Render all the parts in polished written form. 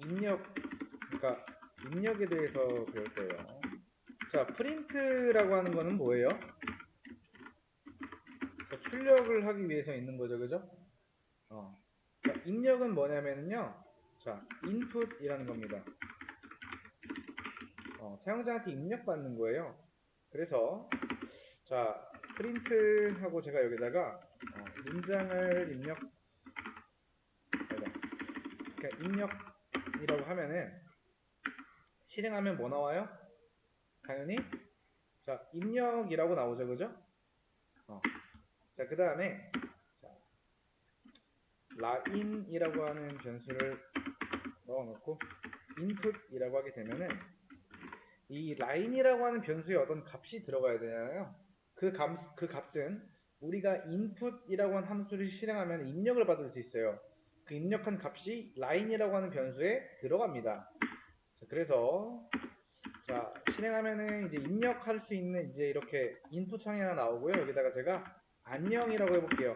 그러니까 입력에 대해서 배울 거예요. 자, 프린트라고 하는 거는 뭐예요? 자, 출력을 하기 위해서 있는 거죠, 그죠? 자, 입력은 뭐냐면요. 자, input이라는 겁니다. 사용자한테 입력받는 거예요. 그래서 자, 프린트하고 제가 여기다가 문장을 입력이라고 하면은 실행하면 뭐 나와요? 당연히 자, 입력이라고 나오죠, 그죠? 자, 그 다음에 라인이라고 하는 변수를 넣어놓고 input이라고 하게 되면은 이 라인이라고 하는 변수에 어떤 값이 들어가야 되잖아요. 그 값은 우리가 input이라고 하는 함수를 실행하면 입력을 받을 수 있어요. 그 입력한 값이 라인이라고 하는 변수에 들어갑니다. 자, 그래서 자, 실행하면은 이제 입력할 수 있는 이제 이렇게 인풋 창이 하나 나오고요. 여기다가 제가 안녕이라고 해볼게요.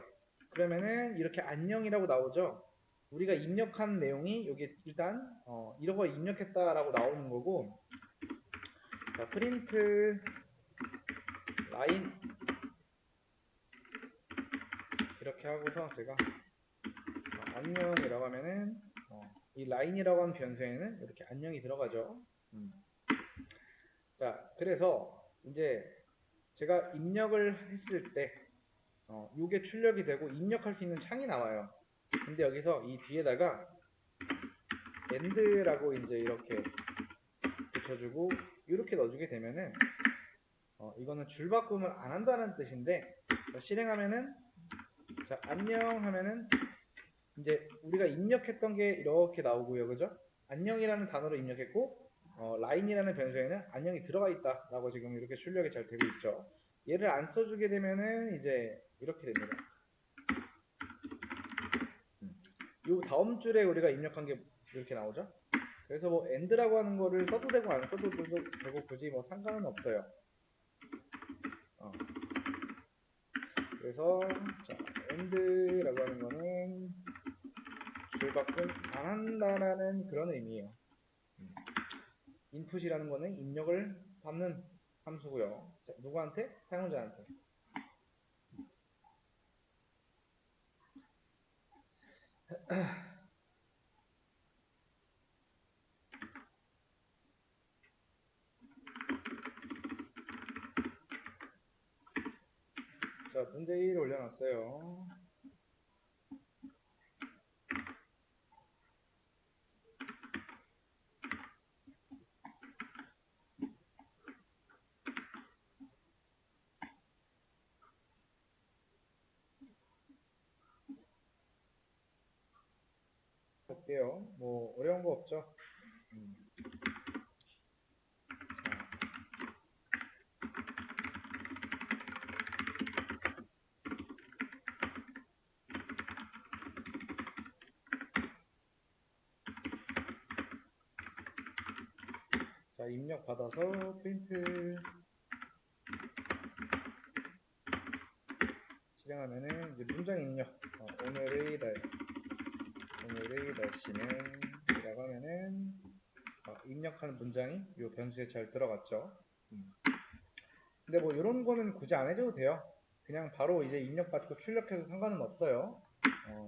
그러면은 이렇게 안녕이라고 나오죠. 우리가 입력한 내용이 여기 일단 이런 걸 입력했다라고 나오는 거고, 자, 프린트 라인 이렇게 하고서 제가 안녕이라고 하면은 이 라인이라고 하는 변수에는 이렇게 안녕이 들어가죠. 자, 그래서 이제 제가 입력을 했을 때 이게 출력이 되고 입력할 수 있는 창이 나와요. 근데 여기서 이 뒤에다가 end라고 이제 이렇게 붙여주고 이렇게 넣어주게 되면은 이거는 줄바꿈을 안 한다는 뜻인데, 실행하면은 자, 안녕 하면은 이제 우리가 입력했던 게 이렇게 나오고요, 그죠? 안녕이라는 단어로 입력했고 라인이라는 변수에는 안녕이 들어가 있다라고 지금 이렇게 출력이 잘 되고 있죠. 얘를 안 써주게 되면은 이제 이렇게 됩니다. 요 다음 줄에 우리가 입력한 게 이렇게 나오죠. 그래서 뭐 end라고 하는 거를 써도 되고 안 써도 되고 굳이 뭐 상관은 없어요. 그래서 자, end라고 하는 거는 줄바꿈 안 한다라는 그런 의미예요. input이라는 거는 입력을 받는 함수고요. 누구한테? 사용자한테. 자, 문제 1 올려놨어요. 볼게요. 뭐 어려운 거 없죠? 자, 입력 받아서 프린트 실행하면은 이제 문장 입력 오늘의 날씨는 이라고 하면은 입력하는 문장이 이 변수에 잘 들어갔죠. 근데 뭐 이런 거는 굳이 안 해줘도 돼요. 그냥 바로 이제 입력받고 출력해서 상관은 없어요.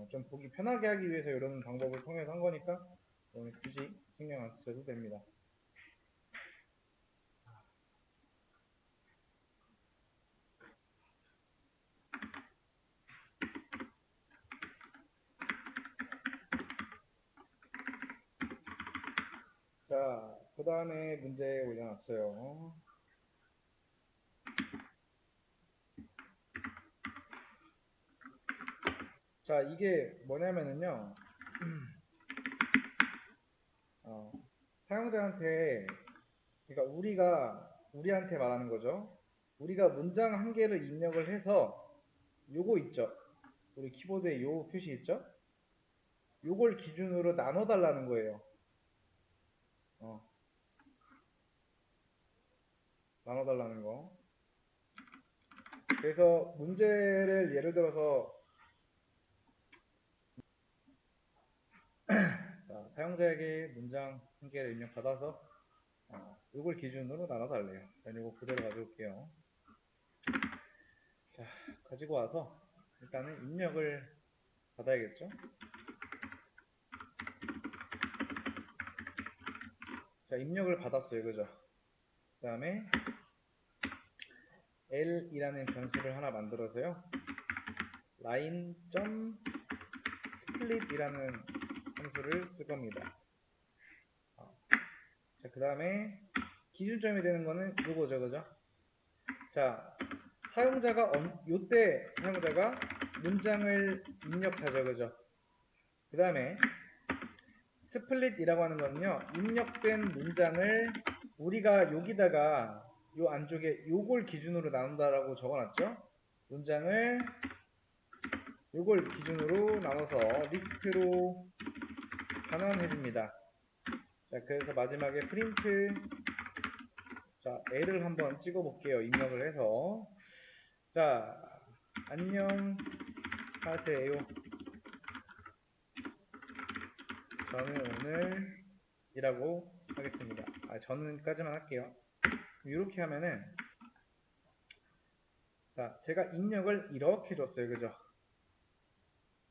좀 보기 편하게 하기 위해서 이런 방법을 통해서 한 거니까 굳이 신경 안 쓰셔도 됩니다. 자, 그 다음에 문제 올려놨어요. 자, 이게 뭐냐면은요, 사용자한테, 그러니까 우리한테 말하는 거죠. 우리가 문장 한 개를 입력을 해서 요거 있죠. 우리 키보드에 요 표시 있죠? 요걸 기준으로 나눠달라는 거예요. 나눠달라는 거. 그래서 문제를 예를 들어서 자, 사용자에게 문장 한 개를 입력받아서 이걸 기준으로 나눠달래요. 자, 이거 그대로 가져올게요. 자, 가지고 와서 일단은 입력을 받아야겠죠? 자, 입력을 받았어요. 그죠? 그 다음에 L이라는 변수를 하나 만들어서요. line.split이라는 함수를 쓸 겁니다. 자, 그 다음에 기준점이 되는 거는 요거죠. 그죠? 자, 요때 사용자가 문장을 입력하죠. 그죠? 그 다음에 스플릿이라고 하는 거는요, 입력된 문장을 우리가 여기다가 요 안쪽에 요걸 기준으로 나눈다라고 적어놨죠. 문장을 요걸 기준으로 나눠서 리스트로 변환해줍니다. 자, 그래서 마지막에 프린트, 자, L을 한번 찍어볼게요. 입력을 해서. 자, 안녕 하세요. 저는 오늘 이라고 하겠습니다. 저는까지만 할게요. 이렇게 하면은, 자, 제가 입력을 이렇게 줬어요. 그죠?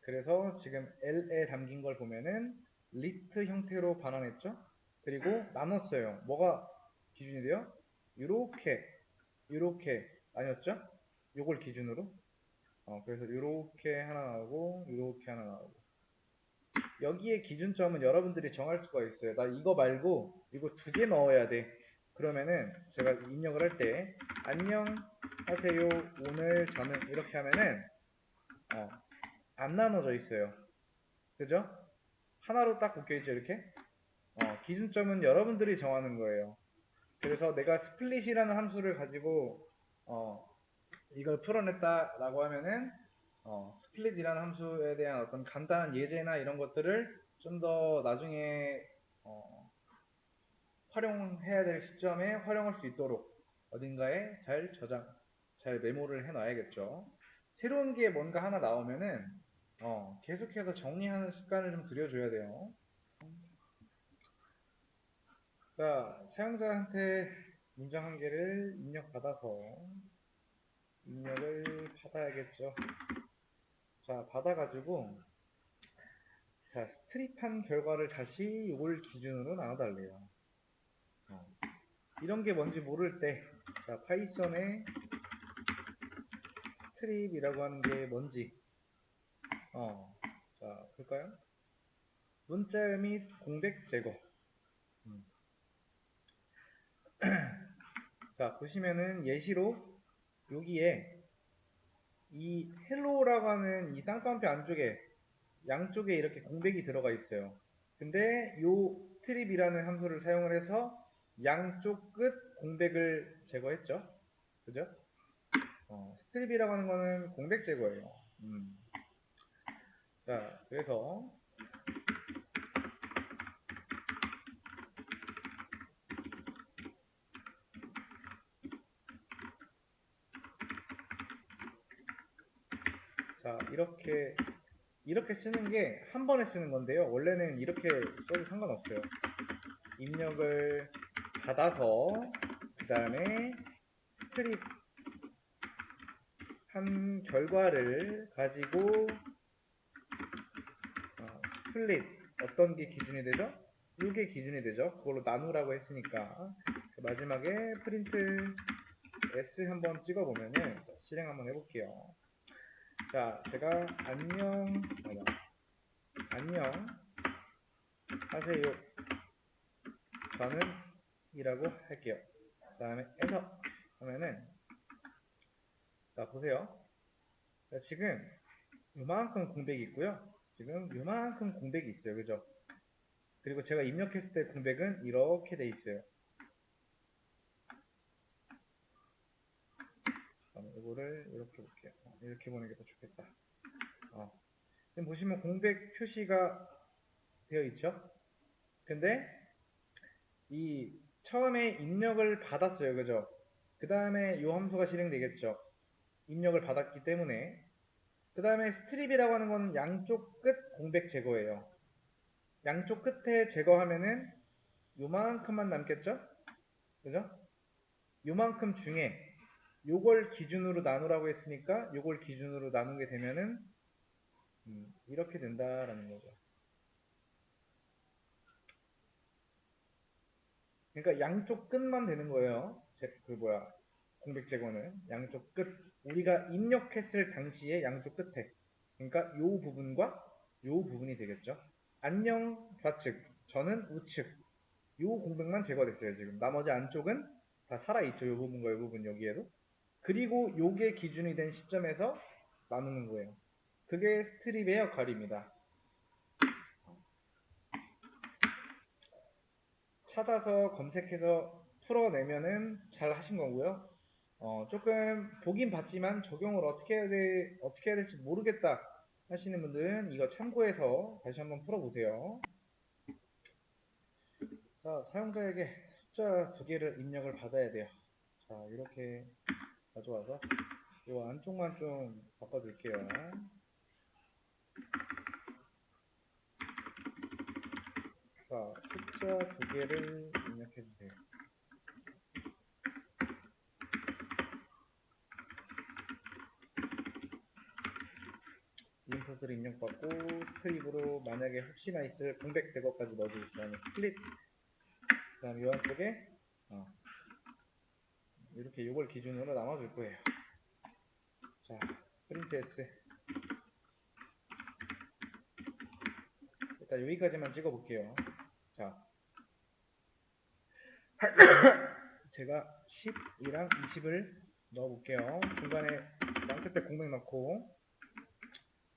그래서 지금 L에 담긴 걸 보면은 리스트 형태로 반환했죠? 그리고 나눴어요. 뭐가 기준이 돼요? 이렇게 나뉘었죠? 요걸 기준으로. 그래서 이렇게 하나 나오고, 이렇게 하나 나오고. 여기에 기준점은 여러분들이 정할 수가 있어요. 나 이거 말고 이거 2개 넣어야 돼. 그러면은 제가 입력을 할 때 안녕하세요 오늘 저는 이렇게 하면은 안 나눠져 있어요. 그죠? 하나로 딱 묶여있죠 이렇게. 기준점은 여러분들이 정하는 거예요. 그래서 내가 스플릿이라는 함수를 가지고 이걸 풀어냈다라고 하면은 스플릿이라는 함수에 대한 어떤 간단한 예제나 이런 것들을 좀 더 나중에 활용해야 될 시점에 활용할 수 있도록 어딘가에 잘 메모를 해 놔야겠죠. 새로운 게 뭔가 하나 나오면은 계속해서 정리하는 습관을 좀 들여줘야 돼요. 자, 사용자한테 문장 한 개를 입력을 받아야겠죠. 자, 받아가지고 자, 스트립한 결과를 다시 이걸 기준으로 나눠달래요. 이런 게 뭔지 모를 때, 자, 파이썬에 스트립이라고 하는 게 뭔지, 자, 볼까요? 문자열 및 공백 제거. 자, 보시면은 예시로 여기에 이 헬로우라고 하는 이 쌍따옴표 안쪽에 양쪽에 이렇게 공백이 들어가 있어요. 근데 요 스트립이라는 함수를 사용을 해서 양쪽 끝 공백을 제거했죠. 그죠? 스트립이라고 하는 거는 공백 제거예요. 자, 그래서 자, 이렇게 쓰는 게 한 번에 쓰는 건데요. 원래는 이렇게 써도 상관없어요. 입력을 받아서 그 다음에 스트립 한 결과를 가지고 스플릿 어떤 게 기준이 되죠? 이게 기준이 되죠. 그걸로 나누라고 했으니까 마지막에 프린트 S 한번 찍어보면은 실행 한번 해볼게요. 자, 제가 안녕 하세요. 저는 이라고 할게요. 그 다음에 엔터 하면은 자, 보세요. 자, 지금 요만큼 공백이 있고요. 지금 요만큼 공백이 있어요. 그죠? 그리고 제가 입력했을 때 공백은 이렇게 돼 있어요. 이거를 이렇게 볼게요. 이렇게 보는 게 더 좋겠다. 지금 보시면 공백 표시가 되어 있죠? 근데 이 처음에 입력을 받았어요. 그죠? 그 다음에 이 함수가 실행되겠죠. 입력을 받았기 때문에 그 다음에 스트립이라고 하는 건 양쪽 끝 공백 제거예요. 양쪽 끝에 제거하면은 요만큼만 남겠죠? 그죠? 요만큼 중에 요걸 기준으로 나누라고 했으니까 요걸 기준으로 나누게 되면은 이렇게 된다라는 거죠. 그러니까 양쪽 끝만 되는 거예요. 공백 제거는 양쪽 끝. 우리가 입력했을 당시에 양쪽 끝에. 그러니까 요 부분과 요 부분이 되겠죠. 안녕 좌측, 저는 우측. 요 공백만 제거됐어요. 지금 나머지 안쪽은 다 살아있죠. 요 부분과 요 부분 여기에도. 그리고 요게 기준이 된 시점에서 나누는 거예요. 그게 스트립의 역할입니다. 찾아서 검색해서 풀어내면은 잘 하신 거고요. 조금 보긴 봤지만 적용을 어떻게 해야 될지 모르겠다 하시는 분들은 이거 참고해서 다시 한번 풀어보세요. 자, 사용자에게 숫자 2개를 입력을 받아야 돼요. 자, 이렇게 가져와서 이 안쪽만 좀 바꿔줄게요. 자, 숫자 2개를 입력해주세요. 인풋을 입력받고 스트립으로 만약에 혹시나 있을 공백 제거까지 넣어주고 그 다음에 스플릿 그 다음에 이 안쪽에 이렇게 요걸 기준으로 나눠줄 거예요. 자, 프린트 S 일단 여기까지만 찍어볼게요. 자, 제가 10이랑 20을 넣어볼게요. 중간에 양끝에 공백 넣고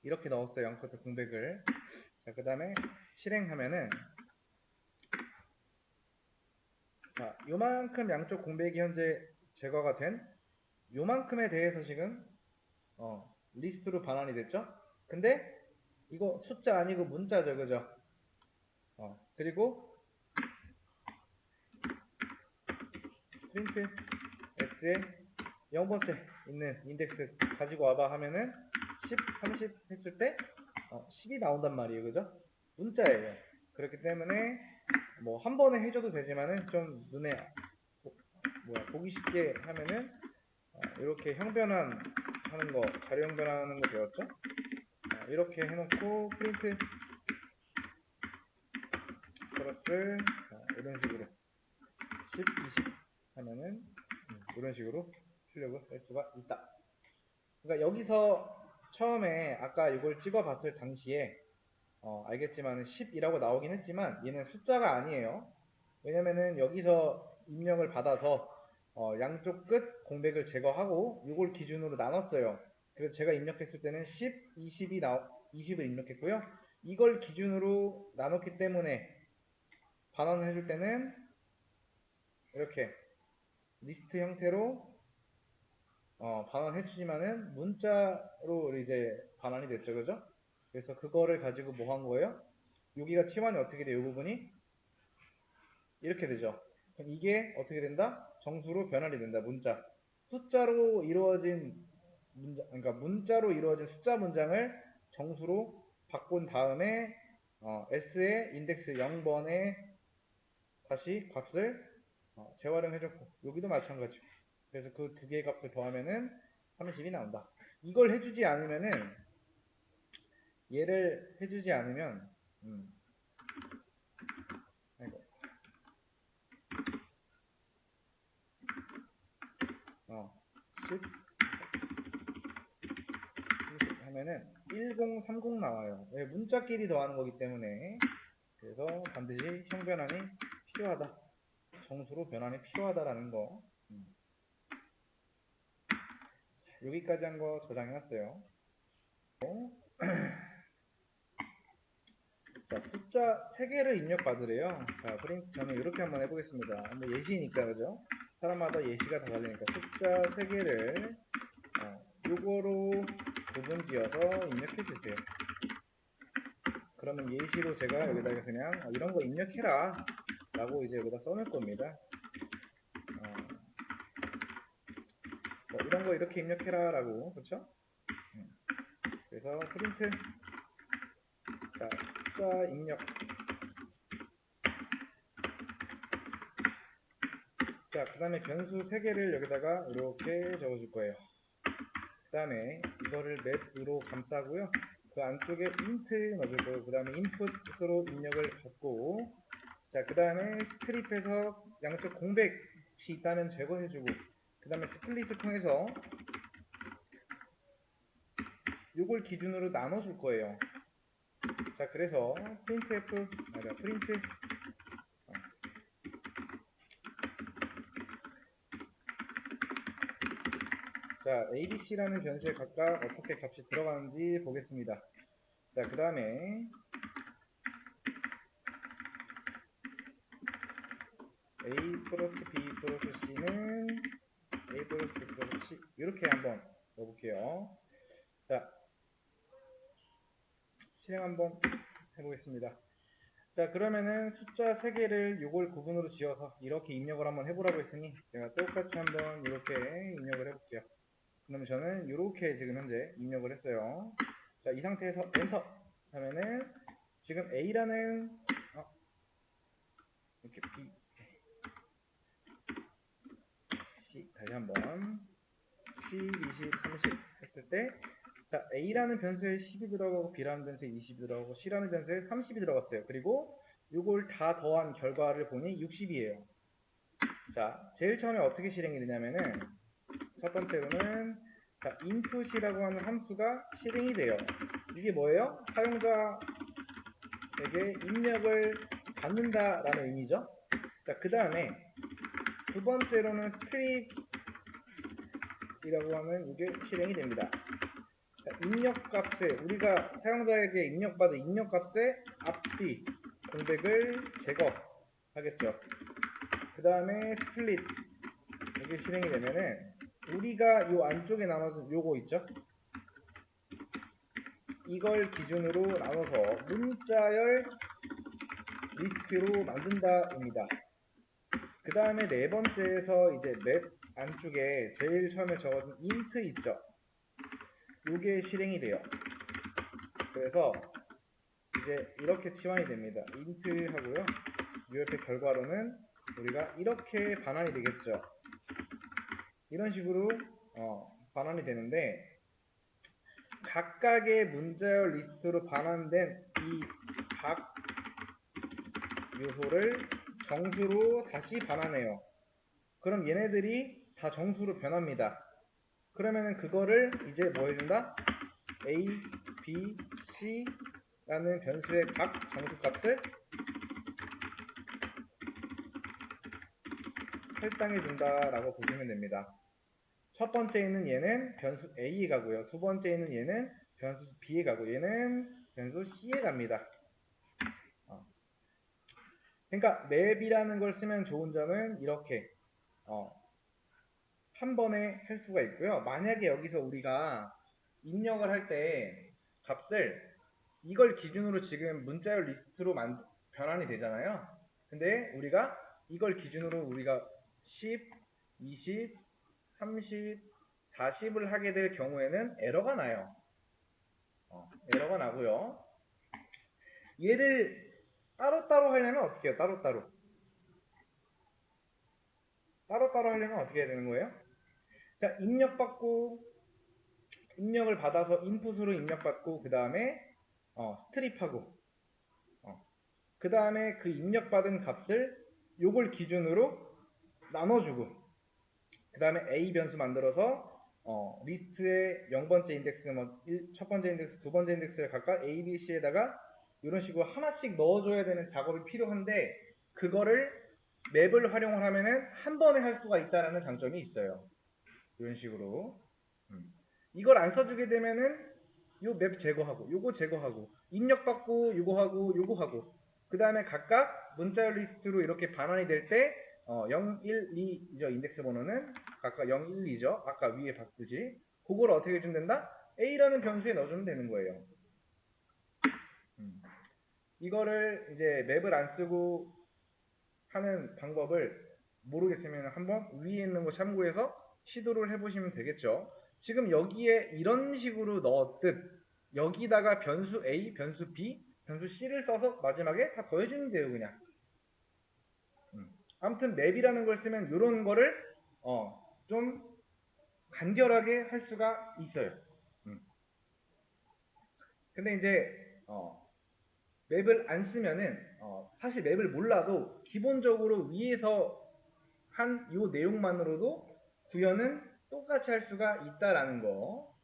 이렇게 넣었어요. 양끝에 공백을. 자, 그 다음에 실행하면은 자, 요만큼 양쪽 공백이 현재 제거가 된 요만큼에 대해서 지금 리스트로 반환이 됐죠? 근데 이거 숫자 아니고 문자죠, 그죠? 그리고 프린트 S에 0번째 있는 인덱스 가지고 와봐 하면은 10, 30 했을 때 10이 나온단 말이에요, 그죠? 문자예요. 그렇기 때문에 뭐 한 번에 해줘도 되지만은 좀 눈에 보기 쉽게 하면은 이렇게 형변환 하는 거, 자료 형변환하는 거 배웠죠? 이렇게 해놓고 프린트 플러스 이런 식으로 10, 20 하면은 이런 식으로 출력을 할 수가 있다. 그러니까 여기서 처음에 아까 이걸 찍어봤을 당시에 알겠지만 10이라고 나오긴 했지만 얘는 숫자가 아니에요. 왜냐면은 여기서 입력을 받아서 양쪽 끝 공백을 제거하고 이걸 기준으로 나눴어요. 그래서 제가 입력했을 때는 10, 20을 입력했고요. 이걸 기준으로 나눴기 때문에 반환을 해줄 때는 이렇게 리스트 형태로 반환해주지만은 문자로 이제 반환이 됐죠, 그죠? 그래서 그거를 가지고 뭐 한 거예요? 여기가 치환이 어떻게 돼요? 이 부분이 이렇게 되죠. 그럼 이게 어떻게 된다? 정수로 변환이 된다. 문자. 숫자로 이루어진 그러니까 문자로 이루어진 숫자 문장을 정수로 바꾼 다음에 S의 인덱스 0번에 다시 값을 재활용해줬고 여기도 마찬가지. 그래서 그 두 개의 값을 더하면은 30이 나온다. 이걸 해주지 않으면은 얘를 해주지 않으면 아이고 10 하면은 1030 나와요. 왜? 문자끼리 더하는 거기 때문에. 그래서 반드시 형변환이 필요하다. 정수로 변환이 필요하다라는 거. 여기까지 한 거 저장해놨어요. 자, 숫자 3개를 입력받으래요. 자, 저는 이렇게 한번 해보겠습니다. 뭐 예시니까, 그죠? 사람마다 예시가 다 다르니까 숫자 3개를 요거로 부분 지어서 입력해주세요. 그러면 예시로 제가 여기다가 그냥 이런 거 입력해라 라고 이제 여기다 써놓을 겁니다. 뭐 이런 거 이렇게 입력해라 라고, 그쵸? 그래서 프린트 자, 숫자 입력 자, 그 다음에 변수 3개를 여기다가 이렇게 적어줄 거예요. 그 다음에 이거를 맵으로 감싸고요. 그 안쪽에 int 넣어줄 거고, 그 다음에 input으로 입력을 받고, 자, 그 다음에 스트립에서 양쪽 공백 혹시 있다면 제거해주고, 그 다음에 스플릿을 통해서 요걸 기준으로 나눠줄 거예요. 자, 그래서 printf, print, 자, abc라는 변수에 각각 어떻게 값이 들어가는지 보겠습니다. 자, 그 다음에 a 플러스 b 플러스 c는 a 플러스 b 플러스 c 이렇게 한번 넣어볼게요. 자, 실행 한번 해보겠습니다. 자, 그러면은 숫자 3개를 요걸 구분으로 지어서 이렇게 입력을 한번 해보라고 했으니 제가 똑같이 한번 이렇게 입력을 해볼게요. 그러면 저는 이렇게 지금 현재 입력을 했어요. 자, 이 상태에서 엔터 하면은 지금 A라는 이렇게 B, C 다시 한번 C, 20, 30 했을 때 자, A라는 변수에 10이 들어가고 B라는 변수에 20이 들어가고 C라는 변수에 30이 들어갔어요. 그리고 이걸 다 더한 결과를 보니 60이에요. 자, 제일 처음에 어떻게 실행이 되냐면은 첫 번째로는 자, input이라고 하는 함수가 실행이 돼요. 이게 뭐예요? 사용자에게 입력을 받는다라는 의미죠. 자, 그 다음에 두 번째로는 strip이라고 하는 이게 실행이 됩니다. 자, 입력값에 우리가 사용자에게 입력받은 입력값의 앞뒤 공백을 제거하겠죠. 그 다음에 스플릿 이게 실행이 되면은 우리가 요 안쪽에 나눠진 요거 있죠? 이걸 기준으로 나눠서 문자열 리스트로 만든다입니다. 그 다음에 네 번째에서 이제 맵 안쪽에 제일 처음에 적어진 int 있죠? 요게 실행이 돼요. 그래서 이제 이렇게 치환이 됩니다. int 하고요. 요 옆에 결과로는 우리가 이렇게 반환이 되겠죠. 이런 식으로 반환이 되는데 각각의 문자열 리스트로 반환된 이 각 요소를 정수로 다시 반환해요. 그럼 얘네들이 다 정수로 변합니다. 그러면은 그거를 이제 뭐 해준다? A, B, C 라는 변수의 각 정수값을 할당해 준다라고 보시면 됩니다. 첫 번째에는 얘는 변수 A에 가고요. 두 번째에는 얘는 변수 B에 가고 얘는 변수 C에 갑니다. 그러니까 맵이라는 걸 쓰면 좋은 점은 이렇게 한 번에 할 수가 있고요. 만약에 여기서 우리가 입력을 할 때 값을 이걸 기준으로 지금 문자열 리스트로 변환이 되잖아요. 근데 우리가 이걸 기준으로 우리가 10, 20, 30, 40을 하게 될 경우에는 에러가 나요. 에러가 나고요. 얘를 따로따로 하려면 어떻게 해요? 따로따로 하려면 어떻게 해야 되는 거예요? 자, 입력을 받아서 인풋으로 입력받고 그 다음에 스트립하고 그 다음에 그 입력받은 값을 요걸 기준으로 나눠주고 그 다음에 A 변수 만들어서 리스트의 0번째 인덱스, 첫 번째 인덱스, 두 번째 인덱스를 각각 A, B, C에다가 이런 식으로 하나씩 넣어줘야 되는 작업이 필요한데 그거를 맵을 활용을 하면은 한 번에 할 수가 있다는 장점이 있어요. 이런 식으로 이걸 안 써주게 되면은 요 맵 제거하고 요거 제거하고 입력받고 요거 하고 그 다음에 각각 문자열 리스트로 이렇게 반환이 될 때 0, 1, 2죠. 인덱스 번호는 각각 0, 1, 2죠. 아까 위에 봤듯이 그걸 어떻게 해주면 된다? A라는 변수에 넣어주면 되는 거예요. 이거를 이제 맵을 안 쓰고 하는 방법을 모르겠으면 한번 위에 있는 거 참고해서 시도를 해보시면 되겠죠. 지금 여기에 이런 식으로 넣었듯 여기다가 변수 A, 변수 B, 변수 C를 써서 마지막에 다 더해주면 돼요. 그냥 아무튼 맵이라는 걸 쓰면 이런 거를 좀 간결하게 할 수가 있어요. 근데 이제 맵을 안 쓰면은 사실 맵을 몰라도 기본적으로 위에서 한 이 내용만으로도 구현은 똑같이 할 수가 있다라는 거.